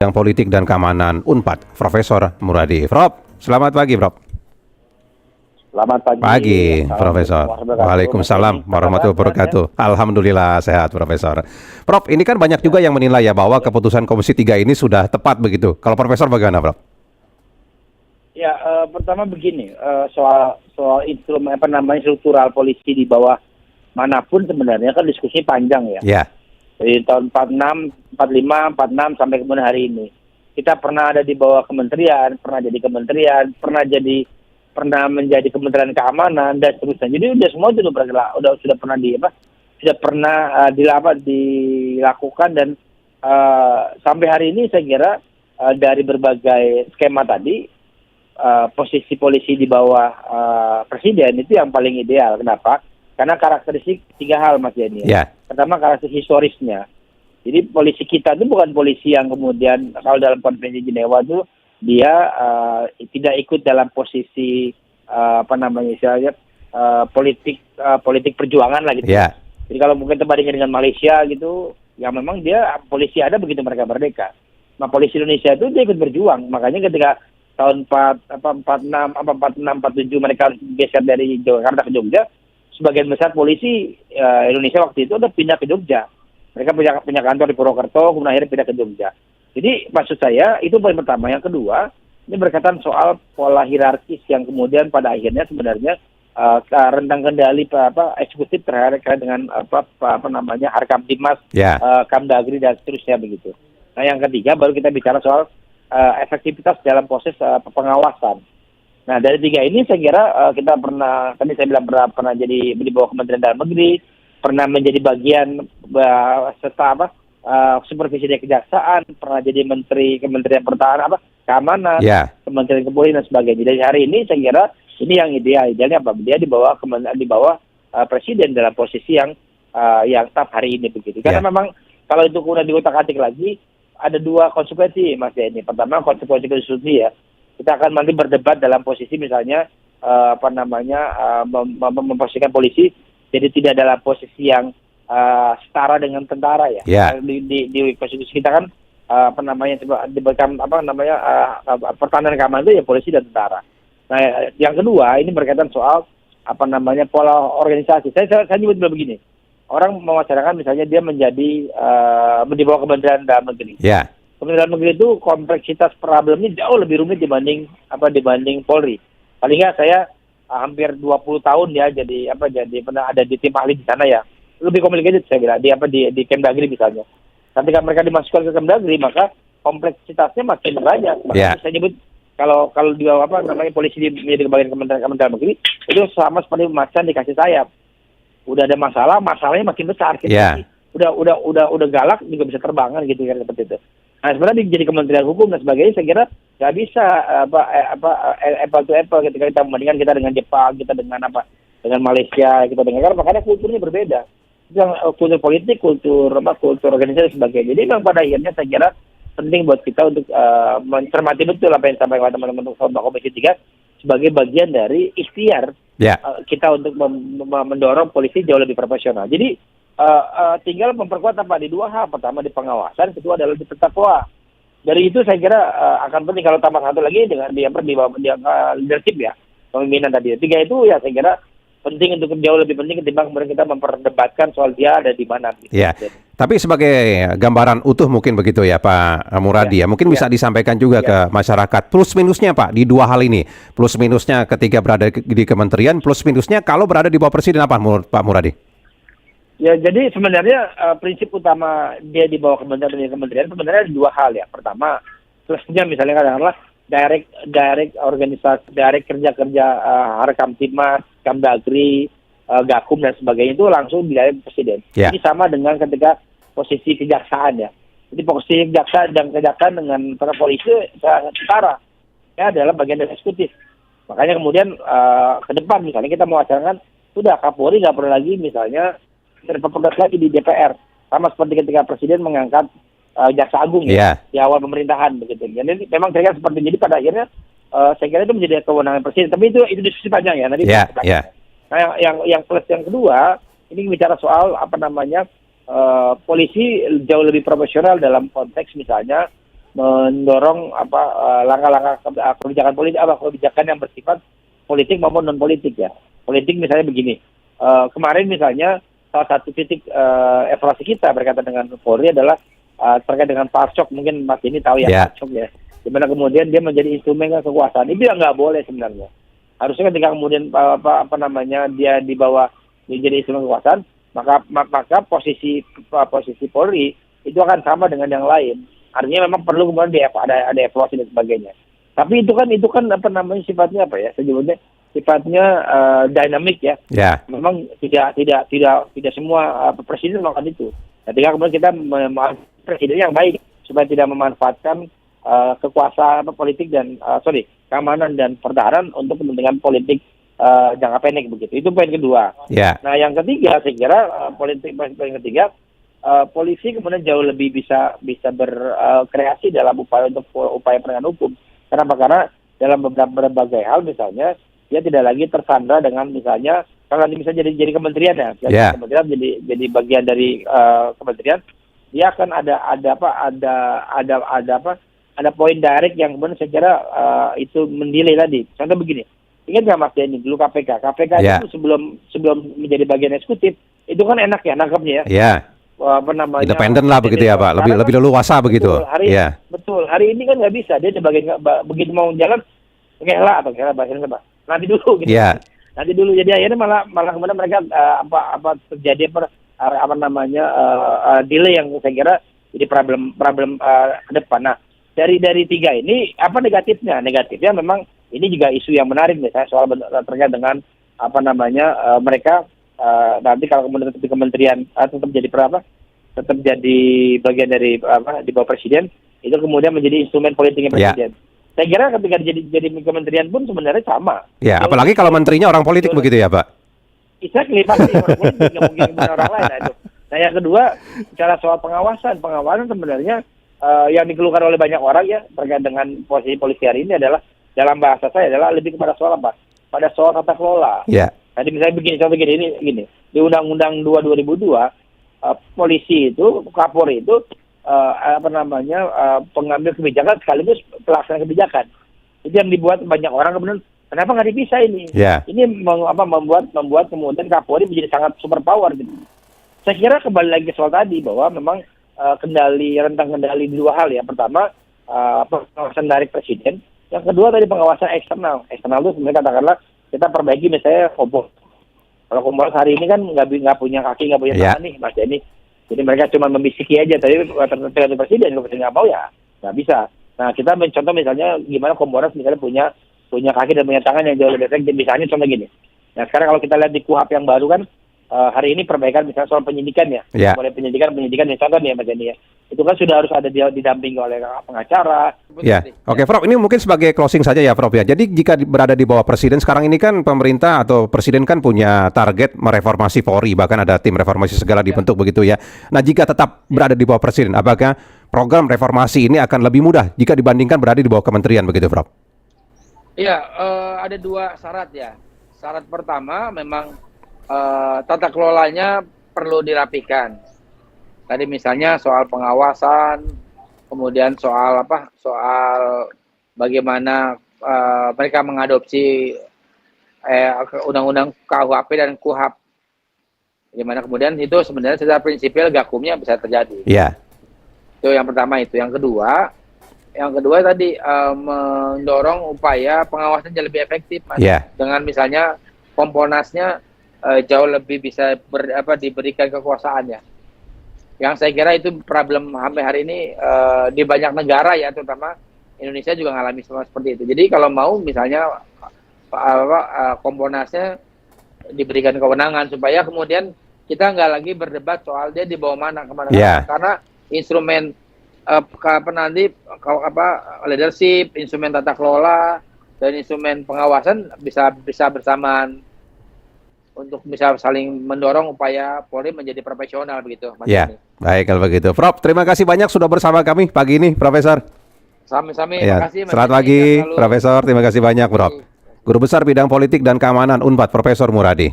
Bidang Politik dan Keamanan Unpad, Profesor Muradi. Prof, selamat pagi, Prof. Selamat pagi. Pagi, Profesor. Waalaikumsalam warahmatullahi wabarakatuh. Alhamdulillah sehat, Profesor. Prof, ini kan banyak juga yang menilai ya bahwa keputusan Komisi 3 ini sudah tepat begitu. Kalau Profesor bagaimana, Prof? Ya, pertama begini, soal instrumen struktural polisi di bawah manapun sebenarnya kan diskusi panjang ya. Ya. Dari tahun 46, 45, 46 sampai kemudian hari ini. Kita pernah ada di bawah kementerian, pernah menjadi Kementerian Keamanan dan seterusnya. Jadi udah semua itu sudah pernah dilakukan dan sampai hari ini saya kira dari berbagai skema tadi posisi polisi di bawah presiden itu yang paling ideal. Kenapa? Karena karakteristik tiga hal, Mas Jenny. Ya. Pertama, karakteristik historisnya. Jadi polisi kita itu bukan polisi yang kemudian kalau dalam konvensi Jenewa itu dia tidak ikut dalam posisi politik perjuangan lah gitu. Ya. Jadi kalau mungkin kita bandingkan dengan Malaysia gitu, ya memang dia polisi ada begitu mereka merdeka. Nah, polisi Indonesia itu dia ikut berjuang. Makanya ketika tahun 46, 47 mereka geser dari Jakarta ke Jogja, sebagian besar polisi Indonesia waktu itu udah pindah ke Jogja. Mereka punya kantor di Purwokerto, kemudian akhirnya pindah ke Jogja. Jadi maksud saya itu poin pertama. Yang kedua, ini berkaitan soal pola hierarkis yang kemudian pada akhirnya sebenarnya rentang kendali eksekutif terkait dengan Harkamtibmas, Kamdagri dan seterusnya begitu. Nah, yang ketiga baru kita bicara soal efektivitas dalam proses pengawasan. Nah, dari tiga ini saya kira kita tadi saya bilang pernah jadi di bawah Kementerian Dalam Negeri, pernah menjadi bagian supervisi dari kejaksaan, pernah jadi Kementerian Pertahanan, Keamanan, Kementerian Kepolisian dan sebagainya. Dari hari ini saya kira ini yang idealnya apa? Dia di bawah presiden dalam posisi yang tetap hari ini begitu. Karena memang kalau itu kemudian diutak-atik lagi ada dua konsekuensi, Mas Denny. Pertama, konsekuensi konstitusi ya. Kita akan nanti berdebat dalam posisi misalnya memposisikan polisi jadi tidak dalam posisi yang setara dengan tentara ya. Di konstitusi kita kan pertahanan keamanan itu ya polisi dan tentara. Nah, yang kedua ini berkaitan soal pola organisasi. Saya nyebut begini. Orang mewacanakan misalnya dia menjadi di bawah Kementerian Dalam Negeri. Kementerian Dalam Negeri itu kompleksitas problemnya jauh lebih rumit dibanding Polri. Paling nggak saya hampir 20 tahun ya jadi pernah ada di tim ahli di sana ya. Lebih complicated saya bilang di Kemdagri misalnya. Ketika mereka dimasukkan ke Kemdagri maka kompleksitasnya makin banyak. Saya nyebut kalau di bawah polisi menjadi bagian Kementerian Dalam Negeri itu sama seperti macan dikasih sayap. Udah ada masalahnya makin besar. Udah galak juga bisa terbangan gitu kan seperti itu. Nah, sebenarnya jadi Kementerian Hukum dan sebagainya saya kira nggak bisa apple to apple ketika kita membandingkan kita dengan Jepang, kita dengan Malaysia, kita dengan makanya kulturnya berbeda. Kultur politik, kultur organisasi dan sebagainya. Jadi memang pada akhirnya saya kira penting buat kita untuk mencermati betul apa yang disampaikan teman-teman Komisi 3 sebagai bagian dari ikhtiar kita untuk mendorong polisi jauh lebih profesional. Jadi tinggal memperkuat di dua hal. Pertama di pengawasan, kedua adalah di pentakwa. Dari itu saya kira akan penting kalau tambah satu lagi dengan di leadership ya, pemimpinan tadi. Tiga itu ya saya kira penting untuk jauh lebih penting ketimbang kemudian kita memperdebatkan soal dia ada di mana. Gitu. Tapi sebagai gambaran utuh mungkin begitu ya Pak Muradi mungkin bisa disampaikan juga ke masyarakat plus minusnya Pak di dua hal ini. Plus minusnya ketika berada di kementerian, plus minusnya kalau berada di bawah presiden apa menurut Pak Muradi? Ya, jadi sebenarnya prinsip utama dia di bawah kementerian sebenarnya ada dua hal ya. Pertama, plusnya misalnya katakanlah direct organisasi, direct kerja Harkamtibmas, Kamdagri, Gakum dan sebagainya itu langsung di presiden. Ini sama dengan ketika posisi kejaksaan ya. Jadi posisi kejaksaan dengan para polisi setara ya adalah bagian dari eksekutif. Makanya kemudian ke depan misalnya kita mewacanakan sudah Kapolri nggak perlu lagi misalnya terpetugas lagi di DPR, sama seperti ketika presiden mengangkat jaksa agung di awal pemerintahan begitu. Jadi memang saya kira seperti jadi pada akhirnya saya kira itu menjadi kewenangan presiden. Tapi itu diskusi panjang ya nanti. Nah yang plus yang kedua ini bicara soal polisi jauh lebih profesional dalam konteks misalnya mendorong langkah-langkah kebijakan politik, kebijakan yang bersifat politik maupun non politik ya. Politik misalnya begini, kemarin misalnya salah satu titik evaluasi kita berkaitan dengan Polri adalah terkait dengan Parsok, mungkin Mas ini tahu ya Parsok ya, dimana kemudian dia menjadi instrumen kekuasaan. Itu yang nggak boleh sebenarnya. Harusnya ketika kemudian dia dibawa menjadi instrumen kekuasaan, maka posisi Polri itu akan sama dengan yang lain. Artinya memang perlu kemudian ada evaluasi dan sebagainya. Tapi itu kan sifatnya apa ya? Sejujurnya sifatnya dinamik ya. Memang tidak semua presiden melakukan itu. Ketika kemudian kita presiden yang baik supaya tidak memanfaatkan kekuasaan politik dan keamanan dan pertahanan untuk kepentingan politik jangka pendek begitu. Itu poin kedua. Nah yang ketiga saya kira poin ketiga polisi kemudian jauh lebih bisa berkreasi dalam upaya penegakan hukum. Kenapa? Karena dalam berbagai hal misalnya dia tidak lagi tersandra dengan misalnya kalau nanti bisa jadi kementerian ya, kementerian jadi bagian dari kementerian, dia akan ada poin direct yang kemudian saya kira itu menilai tadi. Contoh begini, ingat nggak Mas Denny dulu KPK itu sebelum menjadi bagian eksekutif itu kan enak ya nangkapnya ya. Independen lah begitu ya Pak, lebih leluasa begitu. Betul. Hari ini kan nggak bisa, dia begitu mau jalan ngelak bahasanya Pak. Nanti dulu gitu. Nanti dulu, jadi akhirnya malah kemudian mereka terjadi delay yang saya kira jadi problem ke depan. Nah dari tiga ini apa negatifnya? Negatifnya memang ini juga isu yang menarik misalnya soal terkait dengan mereka nanti kalau kemudian tetap di kementerian tetap jadi bagian dari di bawah presiden, itu kemudian menjadi instrumen politiknya presiden. Saya kira ketika jadi kementerian pun sebenarnya sama. Apalagi kalau menterinya orang politik begitu ya Pak. Exactly, pasti orang politik nggak mungkin orang lain. Nah yang kedua, bicara soal pengawasan sebenarnya yang dikeluhkan oleh banyak orang ya terkait dengan posisi polisi hari ini adalah dalam bahasa saya adalah lebih kepada soal pada soal tata kelola. Tadi misalnya contoh gini, di Undang-Undang 2 2002 polisi itu, Kapolri itu pengambil kebijakan sekaligus pelaksana kebijakan. Itu yang dibuat banyak orang kemudian kenapa nggak dipisah ini? Ini membuat kemudian Kapolri menjadi sangat super power gitu. Saya kira kembali lagi soal tadi bahwa memang rentang kendali di dua hal ya. Pertama pengawasan dari presiden, yang kedua tadi pengawasan eksternal. Eksternal itu sebenarnya katakanlah kita perbaiki misalnya Kompolnas. Kalau Kompolnas hari ini kan nggak punya kaki, nggak punya tangan nih Mas Denny. Jadi mereka cuma membisiki aja. Tapi tergantung presiden, kalau presiden nggak mau ya nggak bisa. Nah kita mencontoh misalnya gimana Kompolnas misalnya punya kaki dan punya tangan yang jauh lebih efektif. Misalnya contoh gini. Nah sekarang kalau kita lihat di KUHP yang baru kan hari ini perbaikan misalnya soal penyidikan ya. Mulai penyidikan misalkan ya Mas Denny ya. Itu kan sudah harus ada didampingi oleh pengacara. Oke Prof, ini mungkin sebagai closing saja ya Prof ya. Jadi jika berada di bawah presiden sekarang ini kan pemerintah atau presiden kan punya target mereformasi Polri, bahkan ada tim reformasi segala dibentuk begitu ya. Nah jika tetap berada di bawah presiden, apakah program reformasi ini akan lebih mudah jika dibandingkan berada di bawah kementerian begitu Prof? Ada dua syarat ya. Syarat pertama memang tata kelolanya perlu dirapikan. Tadi misalnya soal pengawasan, kemudian soal bagaimana mereka mengadopsi undang-undang KUHP dan KUHAP. Gimana kemudian itu sebenarnya secara prinsipil gakumnya bisa terjadi. Itu yang pertama itu. Yang kedua tadi mendorong upaya pengawasan yang lebih efektif, Mas. Dengan misalnya Kompolnasnya jauh lebih bisa diberikan kekuasaannya. Yang saya kira itu problem sampai hari ini di banyak negara ya, terutama Indonesia juga mengalami seperti itu. Jadi kalau mau misalnya Kompolnasnya diberikan kewenangan supaya kemudian kita nggak lagi berdebat soal dia di bawah mana kemana, karena instrumen leadership, instrumen tata kelola dan instrumen pengawasan bisa bersamaan untuk bisa saling mendorong upaya Polri menjadi profesional begitu, Mas. Baik kalau begitu. Prof, terima kasih banyak sudah bersama kami pagi ini, Profesor. Sami-sami, terima kasih. Selamat pagi, Profesor. Terima kasih banyak, Prof. Guru Besar Bidang Politik dan Keamanan Unpad, Profesor Muradi.